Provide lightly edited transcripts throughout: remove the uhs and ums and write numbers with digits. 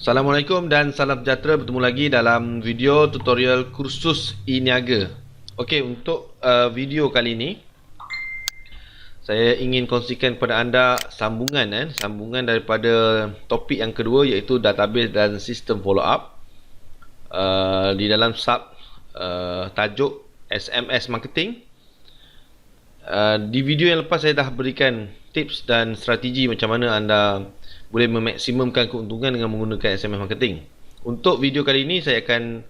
Assalamualaikum dan salam sejahtera. Bertemu lagi dalam video tutorial kursus e-niaga. Okey, untuk video kali ini saya ingin kongsikan kepada anda sambungan daripada topik yang kedua, iaitu database dan sistem follow up di dalam tajuk SMS marketing. Di video yang lepas saya dah berikan tips dan strategi macam mana anda boleh memaksimumkan keuntungan dengan menggunakan SMS marketing. Untuk video kali ini saya akan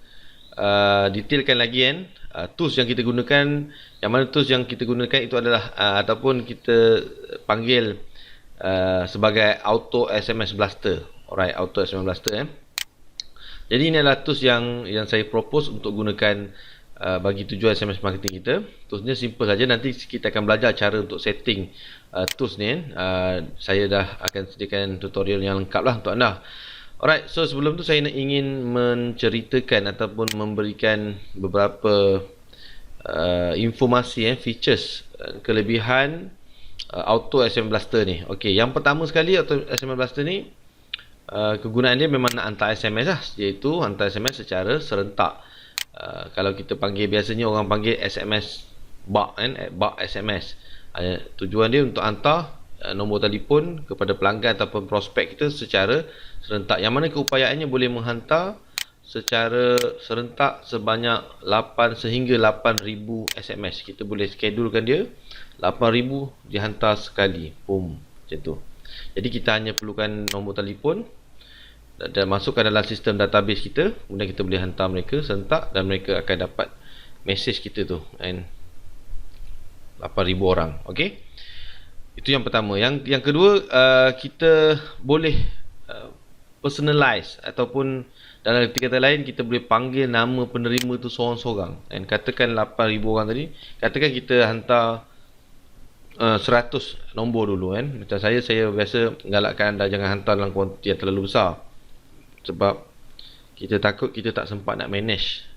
detailkan lagi tools yang kita gunakan. Yang mana tools yang kita gunakan itu adalah ataupun kita panggil sebagai Auto SMS Blaster. Alright, Auto SMS Blaster. Jadi ini adalah tools yang saya propose untuk gunakan bagi tujuan SMS marketing kita. Toolsnya simple saja. Nanti kita akan belajar cara untuk setting tools ni. Saya dah akan sediakan tutorial yang lengkap lah untuk anda. Alright, so sebelum tu saya ingin menceritakan ataupun memberikan beberapa informasi features, kelebihan Auto SMS Blaster ni. Okey, yang pertama sekali Auto SMS Blaster ni, kegunaan dia memang nak hantar SMS lah, iaitu hantar SMS secara serentak. Kalau kita panggil, biasanya orang panggil SMS bulk bulk SMS. Tujuan dia untuk hantar nombor telefon kepada pelanggan ataupun prospek kita secara serentak, yang mana keupayaannya boleh menghantar secara serentak sebanyak 8 sehingga 8,000 SMS. Kita boleh schedulekan dia 8,000 dihantar sekali, boom, macam tu. Jadi kita hanya perlukan nombor telefon dan masukkan dalam sistem database kita, kemudian kita boleh hantar mereka serentak dan mereka akan dapat message kita tu, 8,000 orang. Okey, itu yang pertama. Yang kedua, kita boleh personalize, ataupun dalam arti kata lain, kita boleh panggil nama penerima tu seorang-seorang. Dan katakan 8,000 orang tadi, katakan kita hantar 100 nombor dulu Macam saya biasa galakkan anda jangan hantar dalam kuantiti yang terlalu besar, sebab kita takut kita tak sempat nak manage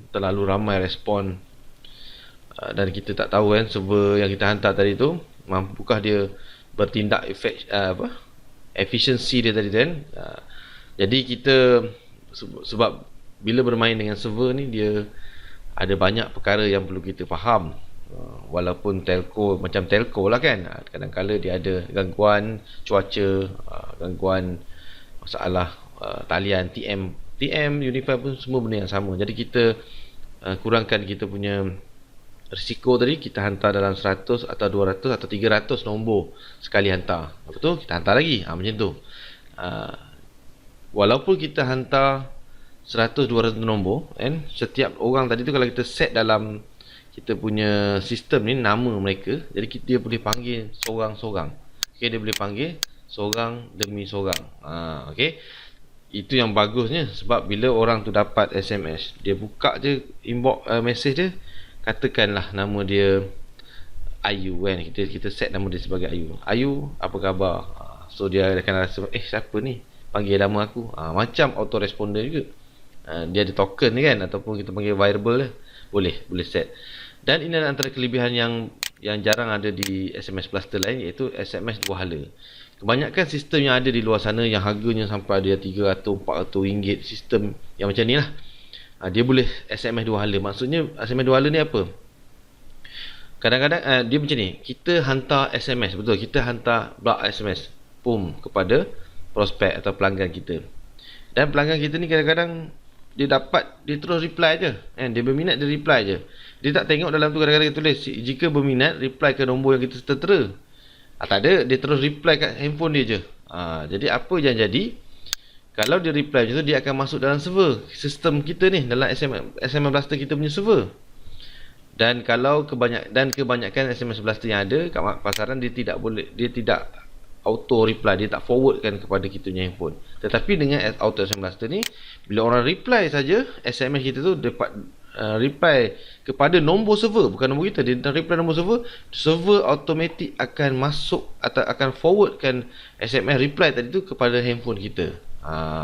terlalu ramai respon, dan kita tak tahu server yang kita hantar tadi tu mampukah dia bertindak efisiensi dia tadi jadi kita, sebab bila bermain dengan server ni, dia ada banyak perkara yang perlu kita faham. Walaupun telco, macam telco lah kadang-kadang dia ada gangguan cuaca, gangguan masalah talian, TM, Unify pun semua benda yang sama. Jadi kita kurangkan kita punya risiko tadi. Kita hantar dalam 100 atau 200 atau 300 nombor sekali hantar. Lepas tu kita hantar lagi, macam tu. Walaupun kita hantar 100-200 nombor, setiap orang tadi tu, kalau kita set dalam kita punya sistem ni nama mereka, jadi dia boleh panggil seorang-seorang. Okay, dia boleh panggil seorang demi seorang. Okay, itu yang bagusnya, sebab bila orang tu dapat SMS, dia buka je inbox message dia, katakanlah nama dia Ayu kita set nama dia sebagai Ayu, apa khabar? So dia akan rasa, siapa ni panggil nama aku? Macam autoresponder juga. Dia ada token ni ataupun kita panggil variable boleh set. Dan ini adalah antara kelebihan yang jarang ada di SMS Blaster lain, iaitu SMS dua hala. Kebanyakan sistem yang ada di luar sana yang harganya sampai ada 300-400 ringgit, sistem yang macam ni lah, dia boleh SMS dua hala. Maksudnya SMS dua hala ni apa? Kadang-kadang dia macam ni, kita hantar SMS, betul, kita hantar bulk SMS kepada prospek atau pelanggan kita, dan pelanggan kita ni kadang-kadang dia terus reply je, dia berminat, dia reply je. Dia tak tengok dalam tu, kadang-kadang dia tulis jika berminat reply ke nombor yang kita tertera. Tak ada, dia terus reply kat handphone dia je. Jadi apa yang jadi, kalau dia reply macam tu, dia akan masuk dalam server sistem kita ni, dalam SMS Blaster kita punya server. Dan kalau kebanyakan SMS Blaster yang ada kat pasaran, dia tidak auto reply, dia tak forwardkan kepada kita punya handphone. Tetapi dengan Auto SMS Blaster ni, bila orang reply saja SMS kita tu, dapat reply kepada nombor server, bukan nombor kita, dia reply nombor server automatik akan masuk atau akan forwardkan SMS reply tadi tu kepada handphone kita.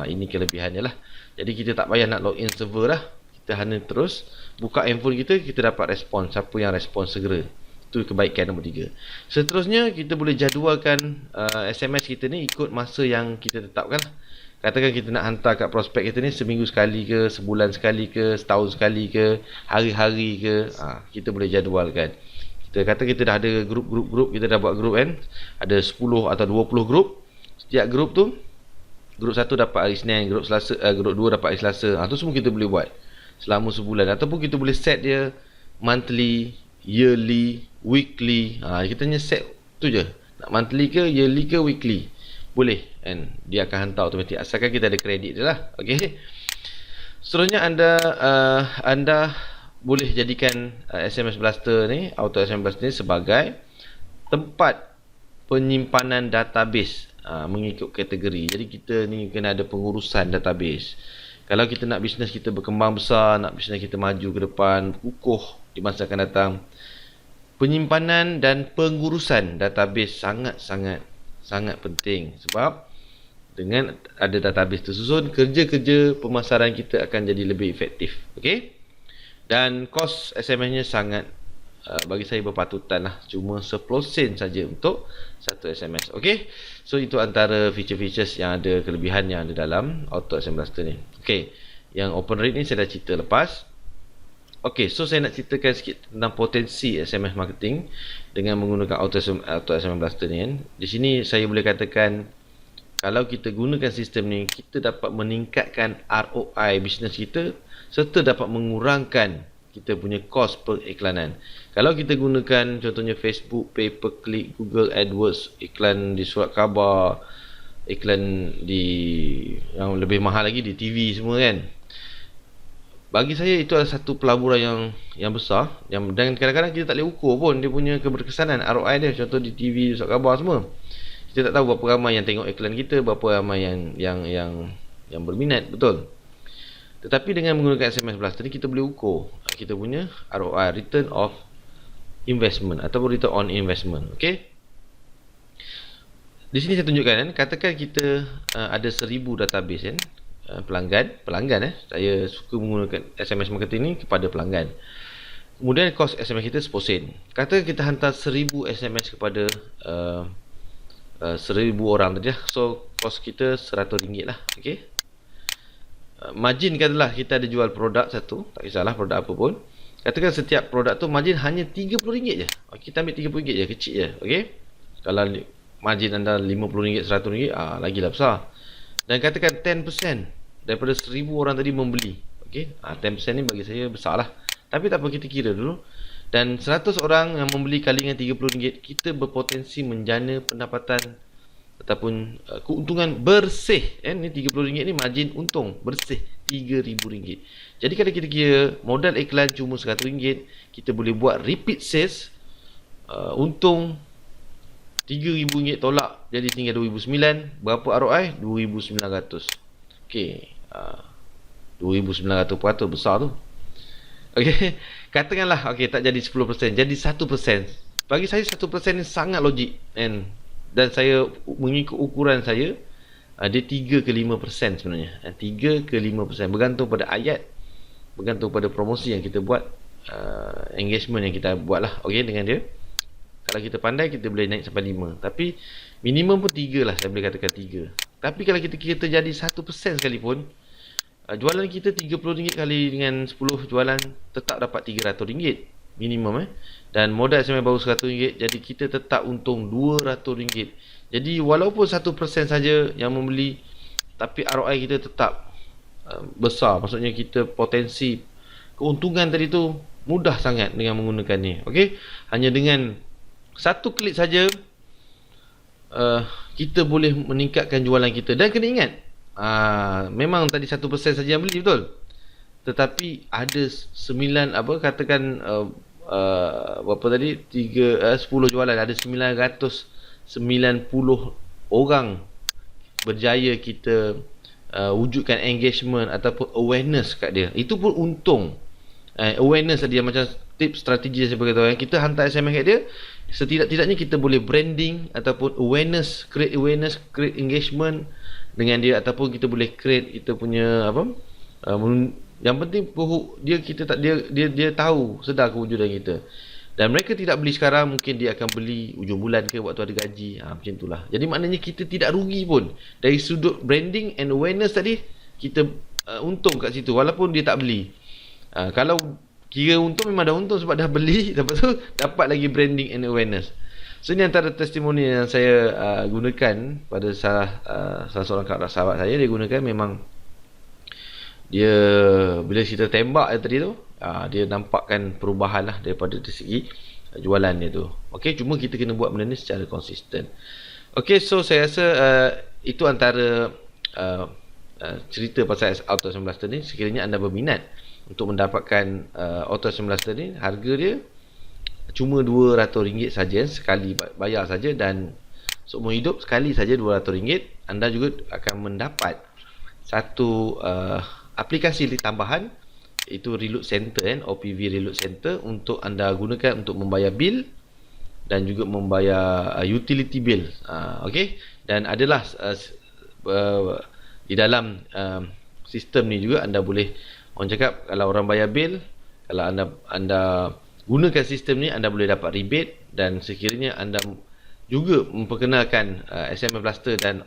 Ini kelebihannya lah. Jadi kita tak payah nak login server lah, kita hanya terus buka handphone kita dapat respon, siapa yang respon segera. Itu kebaikan nombor 3. Seterusnya kita boleh jadualkan SMS kita ni ikut masa yang kita tetapkan. Katakan kita nak hantar kat prospek kita ni seminggu sekali ke, sebulan sekali ke, setahun sekali ke, hari-hari ke, kita boleh jadualkan. Kita kata kita dah ada grup, kita dah buat grup kan, ada 10 atau 20 grup. Setiap grup tu, grup 1 dapat hari Isnin, grup 2 dapat hari Selasa. Tu semua kita boleh buat selama sebulan. Ataupun kita boleh set dia monthly, yearly, weekly. Kita hanya set tu je. Nak monthly ke, yearly ke, weekly. Boleh kan. Dia akan hantar automatik. Asalkan kita ada kredit je lah. Okay. Seterusnya anda boleh jadikan SMS Blaster ni, Auto SMS Blaster ni sebagai tempat penyimpanan database mengikut kategori. Jadi kita ni kena ada pengurusan database. Kalau kita nak bisnes kita berkembang besar, nak bisnes kita maju ke depan, kukuh di masa akan datang, penyimpanan dan pengurusan database sangat penting. Sebab dengan ada database tersusun, kerja-kerja pemasaran kita akan jadi lebih efektif. Okey? Dan kos SMS-nya sangat bagi saya berpatutan lah. Cuma 10 sen saja untuk satu SMS. Okey? So itu antara feature-features yang ada, kelebihan yang ada dalam Auto SMS Blaster ni. Okey. Yang open rate ni saya dah cerita lepas. Okey, so saya nak ceritakan sikit tentang potensi SMS marketing dengan menggunakan Auto SMS Blaster ni kan. Di sini saya boleh katakan kalau kita gunakan sistem ni, kita dapat meningkatkan ROI bisnes kita serta dapat mengurangkan kita punya kos periklanan. Kalau kita gunakan contohnya Facebook, pay per click, Google AdWords, iklan di surat khabar, iklan di yang lebih mahal lagi di TV semua kan. Bagi saya itu adalah satu pelaburan yang besar, dan kadang-kadang kita tak boleh ukur pun dia punya keberkesanan ROI dia. Contoh di TV, surat khabar semua, kita tak tahu berapa ramai yang tengok iklan kita, berapa ramai yang berminat, betul. Tetapi dengan menggunakan SMS Blaster ni kita boleh ukur kita punya ROI, return of investment ataupun return on investment. Okey. Di sini saya tunjukkan kan, katakan kita ada 1000 database kan, pelanggan saya suka menggunakan SMS marketing ni kepada pelanggan. Kemudian kos SMS kita 10 sen. Katakan kita hantar 1000 SMS kepada 1000 orang tadi lah. So kos kita RM100 lah. Okey. Margin katalah kita ada jual produk satu, tak kisahlah produk apa pun. Katakan setiap produk tu margin hanya RM30 je. Kita ambil RM30 je, kecil je. Okey. Kalau margin anda RM50, RM100, lagilah besar. Dan katakan 10% daripada 1000 orang tadi membeli. Okey. 10% ni bagi saya besar lah. Tapi tak apa, kita kira dulu. Dan 100 orang yang membeli kali dengan RM30, kita berpotensi menjana pendapatan ataupun keuntungan bersih. Ni RM30 ni margin untung bersih RM3000. Jadi kalau kita kira modal iklan cuma RM100, kita boleh buat repeat sales, untung RM3000 tolak jadi tinggal RM2,900. Berapa ROI? RM2,900. Okey, RM2,900 besar tu. Okey, katakanlah tak jadi 10%, jadi 1%. Bagi saya 1% ni sangat logik dan saya mengikut ukuran saya, dia 3 ke 5% sebenarnya. 3 ke 5%, bergantung pada ayat, bergantung pada promosi yang kita buat, engagement yang kita buat lah. Okey, dengan dia, kalau kita pandai kita boleh naik sampai 5. Tapi minimum pun 3 lah, saya boleh katakan 3. Tapi kalau kita kira terjadi 1% sekalipun, jualan kita RM30 kali dengan 10 jualan, tetap dapat RM300 minimum dan modal SMS baru RM100, jadi kita tetap untung RM200. Jadi walaupun 1% saja yang membeli, tapi ROI kita tetap besar. Maksudnya kita potensi keuntungan tadi tu mudah sangat dengan menggunakan ni. Okey, hanya dengan satu klik saja kita boleh meningkatkan jualan kita. Dan kena ingat, memang tadi 1% saja yang beli, betul, tetapi ada 9 berapa tadi, 10 jualan, ada 990 orang berjaya kita wujudkan engagement ataupun awareness kat dia. Itu pun untung. Awareness tadi macam tips strategi yang saya beritahu, kita hantar SMS kat dia, setidak-tidaknya kita boleh branding ataupun awareness, create engagement dengan dia, ataupun kita boleh create kita punya yang penting dia tahu, sedar kewujudan kita. Dan mereka tidak beli sekarang, mungkin dia akan beli ujung bulan ke waktu ada gaji. Macam itulah. Jadi maknanya kita tidak rugi pun. Dari sudut branding and awareness tadi, kita untung kat situ walaupun dia tak beli. Kalau kira untung, memang dah untung sebab dah beli, lepas tu dapat lagi branding and awareness. So ini antara testimoni yang saya gunakan pada salah seorang sahabat saya. Dia gunakan, memang dia bila kita tembak tadi tu, dia nampakkan perubahan lah daripada dari segi jualan dia tu. Okey, cuma kita kena buat benda ni secara konsisten. Okey, so saya rasa itu antara cerita pasal Auto Assemble Blaster ni. Sekiranya anda berminat untuk mendapatkan Auto Assemble Blaster ni, harga dia cuma RM200 saja, sekali bayar saja, dan seumur hidup sekali saja RM200. Anda juga akan mendapat satu aplikasi tambahan, itu Reload Center, OPV Reload Center, untuk anda gunakan untuk membayar bil dan juga membayar utility bill. Okey, dan adalah di dalam sistem ni juga anda boleh, orang cakap, kalau orang bayar bil, kalau anda gunakan sistem ni, anda boleh dapat rebate. Dan sekiranya anda juga memperkenalkan SMS Blaster dan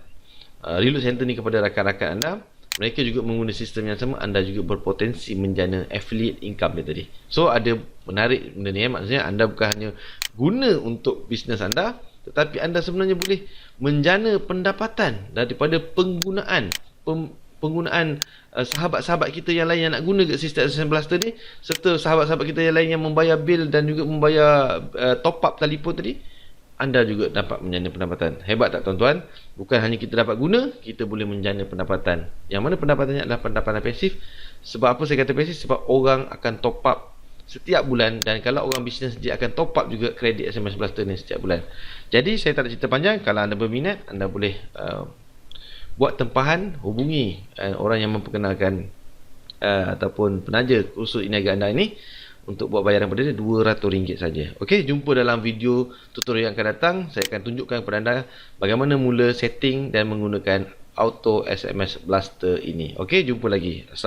Reload Center ni kepada rakan-rakan anda, mereka juga menggunakan sistem yang sama, anda juga berpotensi menjana affiliate income dia tadi. So ada menarik benda ni, maksudnya anda bukan hanya guna untuk bisnes anda, tetapi anda sebenarnya boleh menjana pendapatan daripada penggunaan sahabat-sahabat kita yang lain yang nak guna ke sistem SMS Blaster ni, serta sahabat-sahabat kita yang lain yang membayar bil dan juga membayar top up telefon tadi. Anda juga dapat menjana pendapatan. Hebat tak tuan-tuan? Bukan hanya kita dapat guna, kita boleh menjana pendapatan. Yang mana pendapatannya adalah pendapatan pasif. Sebab apa saya kata pasif? Sebab orang akan top up setiap bulan, dan kalau orang bisnes, dia akan top up juga kredit SMS Blaster ni setiap bulan. Jadi saya tak nak cerita panjang. Kalau anda berminat, anda boleh buat tempahan, hubungi orang yang memperkenalkan ataupun penaja kursus Iniaga anda ini untuk buat bayaran pada dia RM200 saja. Okey, jumpa dalam video tutorial yang akan datang. Saya akan tunjukkan kepada anda bagaimana mula setting dan menggunakan Auto SMS Blaster ini. Okey, jumpa lagi. Assalamualaikum.